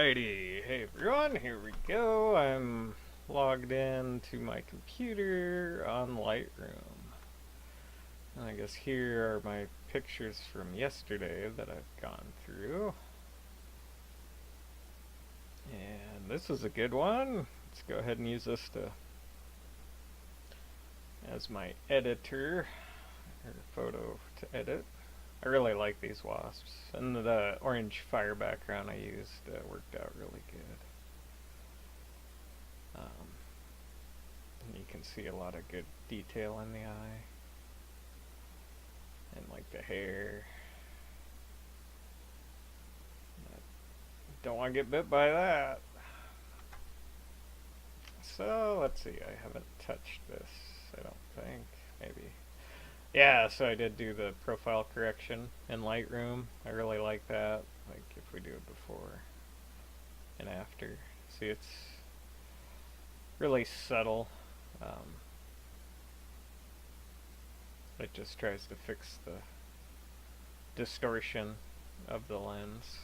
Alrighty, hey everyone, here we go. I'm logged in to my computer on Lightroom. And I guess here are my pictures from yesterday that I've gone through. And this is a good one. Let's go ahead and use this as my editor, or photo to edit. I really like these wasps, and the orange fire background I used worked out really good. And you can see a lot of good detail in the eye, and like the hair. Don't want to get bit by that. So let's see, I haven't touched this, I don't think. Maybe. Yeah, so I did do the profile correction in Lightroom. I really like that. Like if we do it before and after. See, it's really subtle. It just tries to fix the distortion of the lens.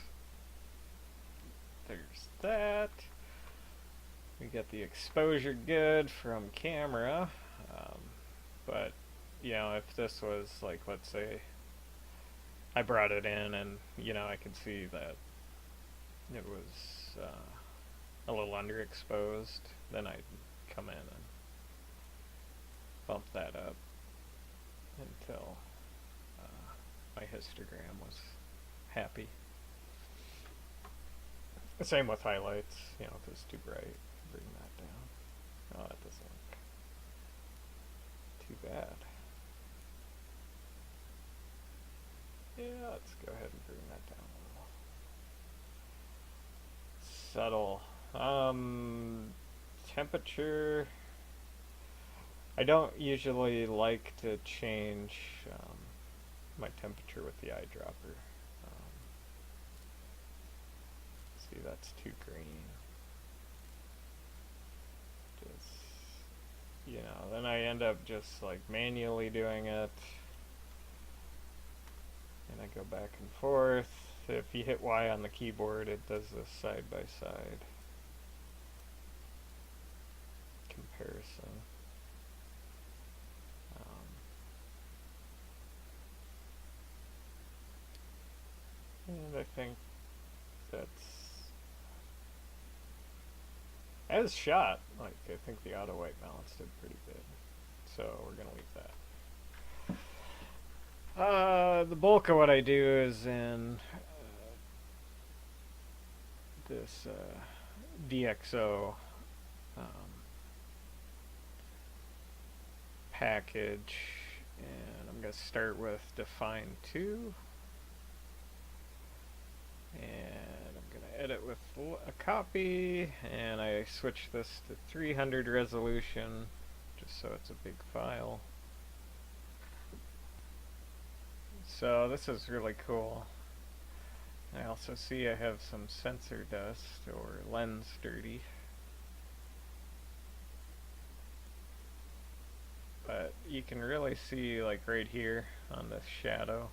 There's that. We got the exposure good from camera. But you know, if this was like, let's say I brought it in and you know I could see that it was a little underexposed, then I'd come in and bump that up until my histogram was happy. Same with highlights, you know, if it's too bright, bring that down. Oh, that doesn't look too bad. Yeah, let's go ahead and bring that down a little. Subtle. Temperature. I don't usually like to change my temperature with the eyedropper. See, that's too green. Just, you know, then I end up just like manually doing it. And I go back and forth. If you hit Y on the keyboard, it does this side by side comparison. And I think that's as shot. Like I think the auto white balance did pretty good, so we're gonna leave that. The bulk of what I do is in this DxO package, and I'm going to start with Define 2, and I'm going to edit with a copy, and I switch this to 300 resolution just so it's a big file. So this is really cool. I also see I have some sensor dust or lens dirty. But you can really see, like right here on this shadow,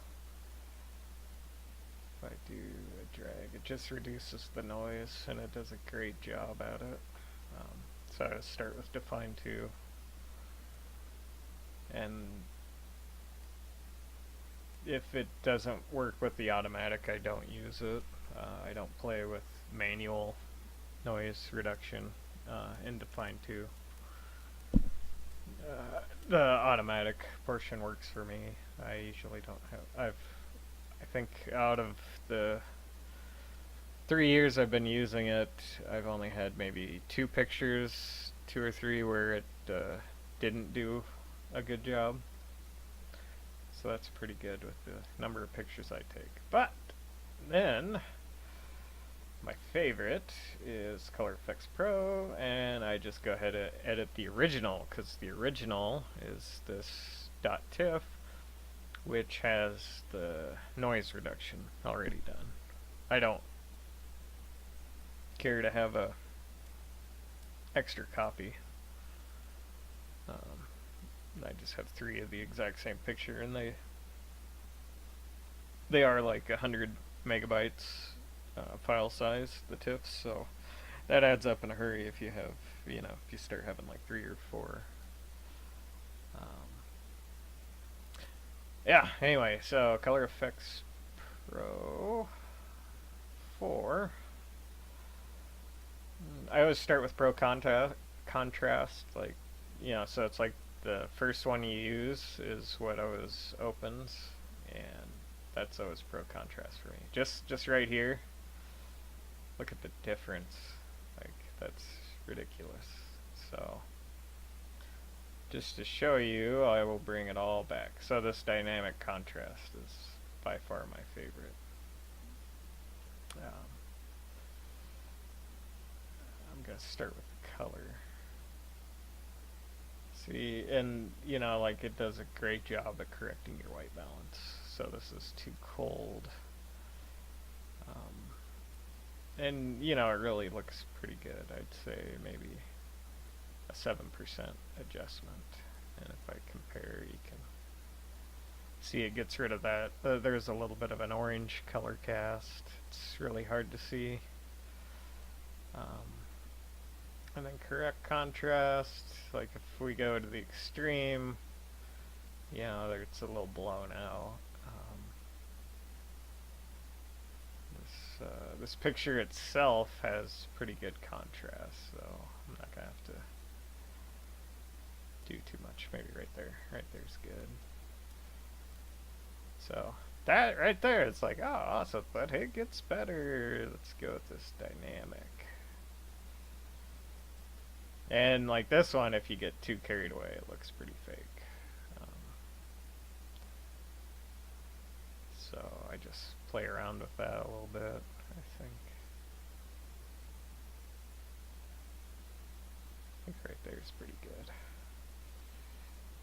if I do a drag, it just reduces the noise and it does a great job at it. So I start with Define 2, and if it doesn't work with the automatic, I don't use it. I don't play with manual noise reduction in Define 2. The automatic portion works for me. I usually don't have. I think out of the 3 years I've been using it, I've only had maybe 2 pictures, 2 or 3, where it didn't do a good job. So that's pretty good with the number of pictures I take. But then my favorite is Color Effects Pro, and I just go ahead and edit the original, because the original is this .tiff, which has the noise reduction already done. I don't care to have a extra copy. I just have 3 of the exact same picture, and they are like 100 megabytes file size, the TIFFs, so that adds up in a hurry if you have, if you start having like 3 or 4. Um, yeah, anyway, so Color Effects Pro 4. I always start with Pro Contrast, like, so it's like the first one you use is what always opens, and that's always Pro Contrast for me. Just right here, look at the difference. Like, that's ridiculous. So, just to show you, I will bring it all back. So this dynamic contrast is by far my favorite. I'm going to start with the color. See, and like it does a great job at correcting your white balance. So this is too cold. And it really looks pretty good. I'd say maybe a 7% adjustment. And if I compare, you can see it gets rid of that. There's a little bit of an orange color cast. It's really hard to see. And then correct contrast, like if we go to the extreme, it's a little blown out. This picture itself has pretty good contrast, so I'm not gonna have to do too much. Maybe right there's good. So that right there, it's like, oh, awesome, but it gets better. Let's go with this dynamic. And like this one, if you get too carried away, it looks pretty fake. So I just play around with that a little bit, I think. I think right there is pretty good.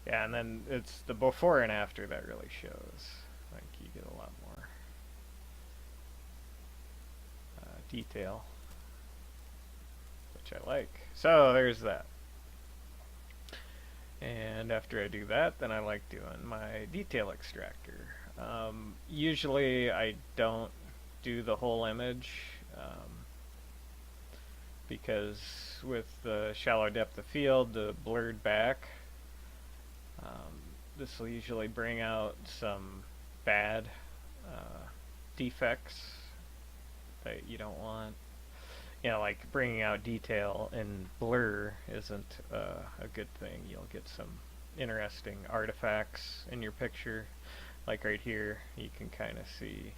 Yeah, and then it's the before and after that really shows. Like you get a lot more detail, which I like. So there's that. And after I do that, then I like doing my detail extractor. Usually I don't do the whole image because with the shallow depth of field, the blurred back, this will usually bring out some bad defects that you don't want. Like bringing out detail and blur isn't a good thing. You'll get some interesting artifacts in your picture. Like right here, you can kind of see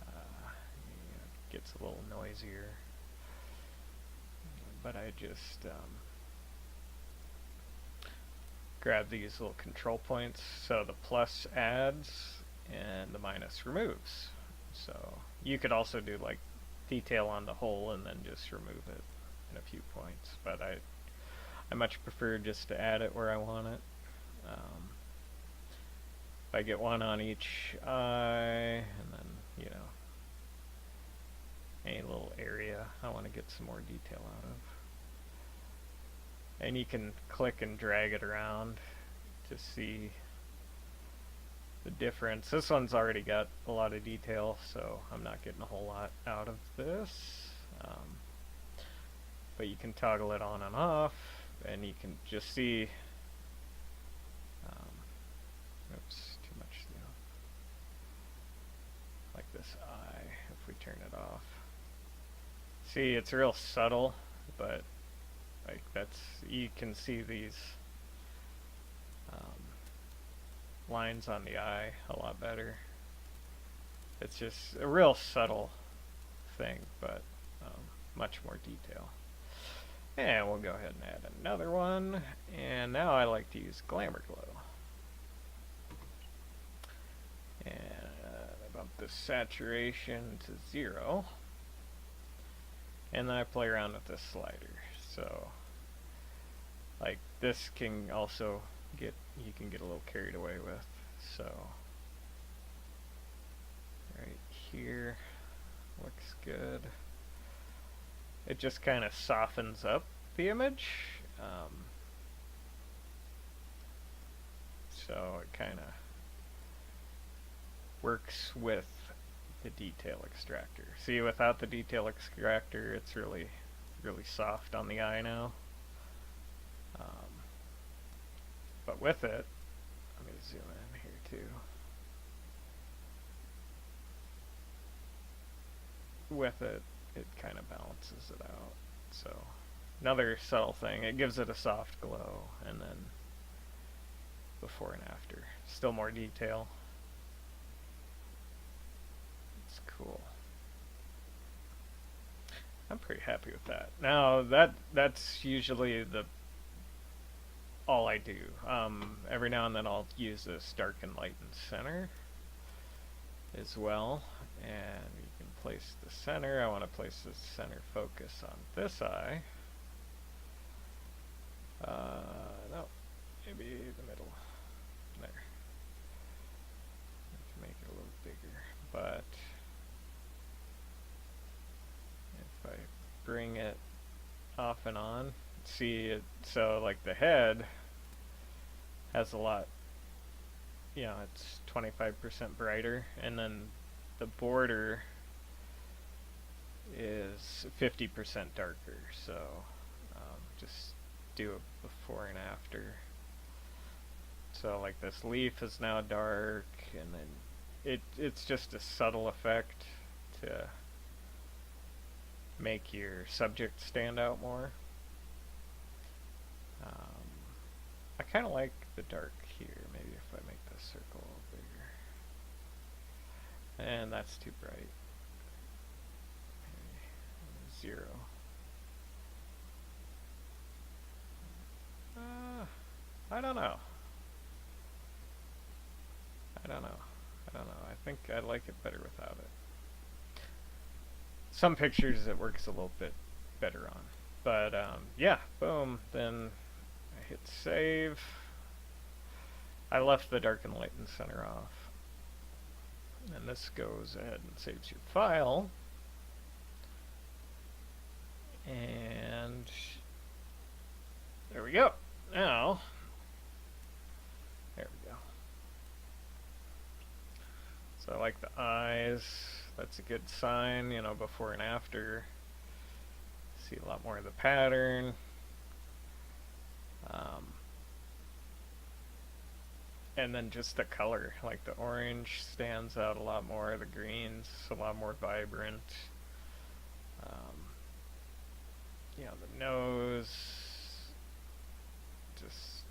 it gets a little noisier. But I just grab these little control points. So the plus adds and the minus removes. So you could also do like detail on the whole and then just remove it in a few points, but I much prefer just to add it where I want it. If I get one on each eye, and then any little area I want to get some more detail out of, and you can click and drag it around to see the difference. This one's already got a lot of detail, so I'm not getting a whole lot out of this. But you can toggle it on and off, and you can just see. Oops, too much. Like this eye, if we turn it off. See, it's real subtle, but like you can see these lines on the eye a lot better. It's just a real subtle thing, but much more detail. And we'll go ahead and add another one. And now I like to use Glamour Glow. And I bump the saturation to 0. And then I play around with this slider. So, like this can also you can get a little carried away with. So, right here looks good. It just kind of softens up the image. So it kind of works with the detail extractor. See, without the detail extractor, it's really, really soft on the eye now. But with it, let me zoom in here too. With it, it kind of balances it out. So, another subtle thing, it gives it a soft glow, and then before and after. Still more detail. It's cool. I'm pretty happy with that. Now that's usually all I do. Every now and then I'll use this darken, lighten center as well, and you can place the center. I want to place the center focus on this eye. No, maybe the middle. There. I can make it a little bigger, but if I bring it off and on, see it, so like the head has a lot, it's 25% brighter, and then the border is 50% darker, so just do a before and after. So like this leaf is now dark, and then it's just a subtle effect to make your subject stand out more. I kind of like the dark here. Maybe if I make this circle a little bigger. And that's too bright. Maybe 0. I don't know. I think I like it better without it. Some pictures it works a little bit better on. But yeah, boom. Then I hit save. I left the darken, lighten center off. And this goes ahead and saves your file. And there we go. Now, there we go. So I like the eyes. That's a good sign, before and after. See a lot more of the pattern. And then just the color, like the orange stands out a lot more, the green's a lot more vibrant. The nose, just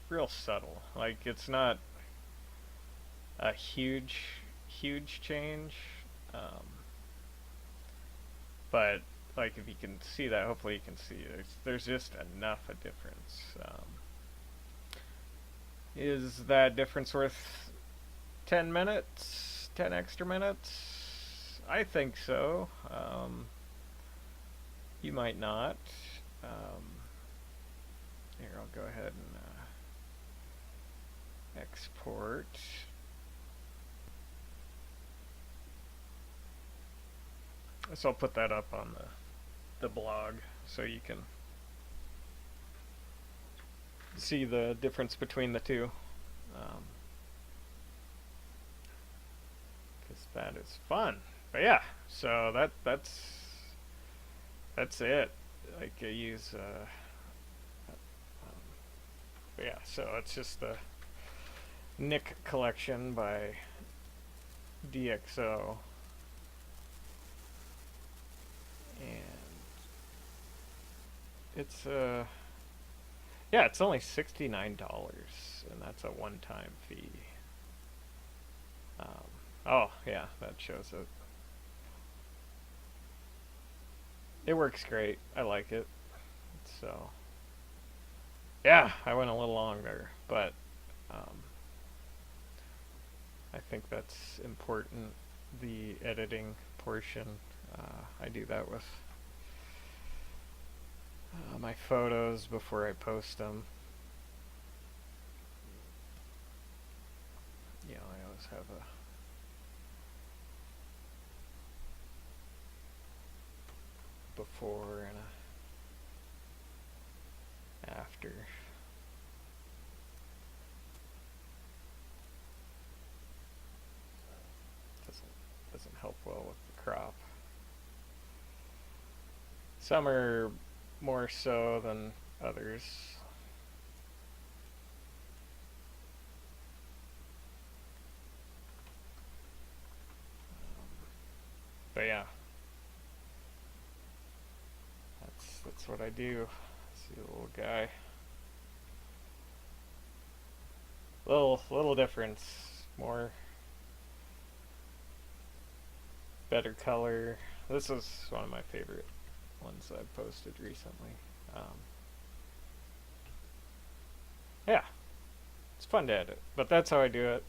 real subtle. Like it's not a huge change, but like if you can see that, hopefully you can see there's just enough a difference. Is that difference worth 10 minutes? 10 extra minutes? I think so. You might not. Here, I'll go ahead and export. So I'll put that up on the blog so you can see the difference between the two, because that is fun. But yeah, so that's it. Like I use but yeah, so it's just the Nick collection by DxO, and it's yeah, it's only $69, and that's a one-time fee. Oh, yeah, that shows it. It works great. I like it. So, yeah, I went a little longer, but I think that's important, the editing portion. I do that with my photos before I post them. I always have a before and a after. Doesn't Some are more so than others. But yeah, that's what I do. See the little guy. Little difference. More better color. This is one of my favorite ones I've posted recently. Um, yeah, it's fun to edit, but that's how I do it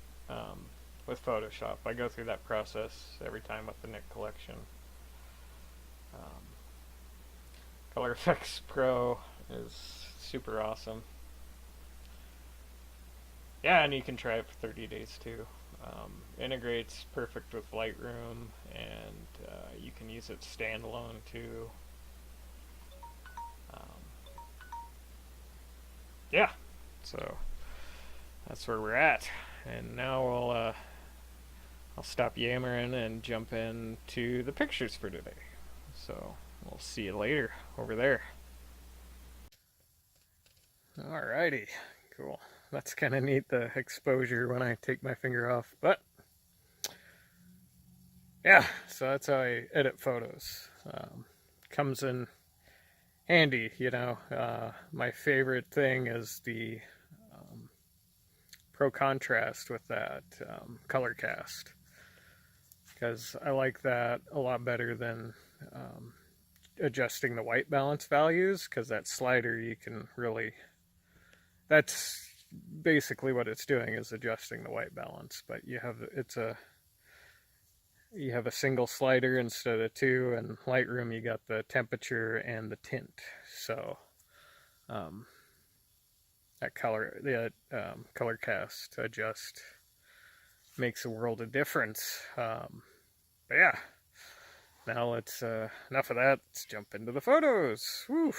with Photoshop. I go through that process every time with the Nick collection. Um, Color Effects Pro is super awesome. Yeah, and you can try it for 30 days too. Integrates perfect with Lightroom, and you can use it standalone too. Um, yeah, so that's where we're at. And now I'll stop yammering and jump into the pictures for today. So we'll see you later over there. Alrighty, cool. That's kind of neat, the exposure when I take my finger off. But yeah, so that's how I edit photos. Comes in handy, you know. My favorite thing is the pro contrast with that color cast, because I like that a lot better than adjusting the white balance values, because that slider you can really, that's basically what it's doing, is adjusting the white balance, but you have a single slider instead of two, and Lightroom you got the temperature and the tint. So um, that color cast adjust makes a world of difference. But yeah, now let's enough of that. Let's jump into the photos. Woo!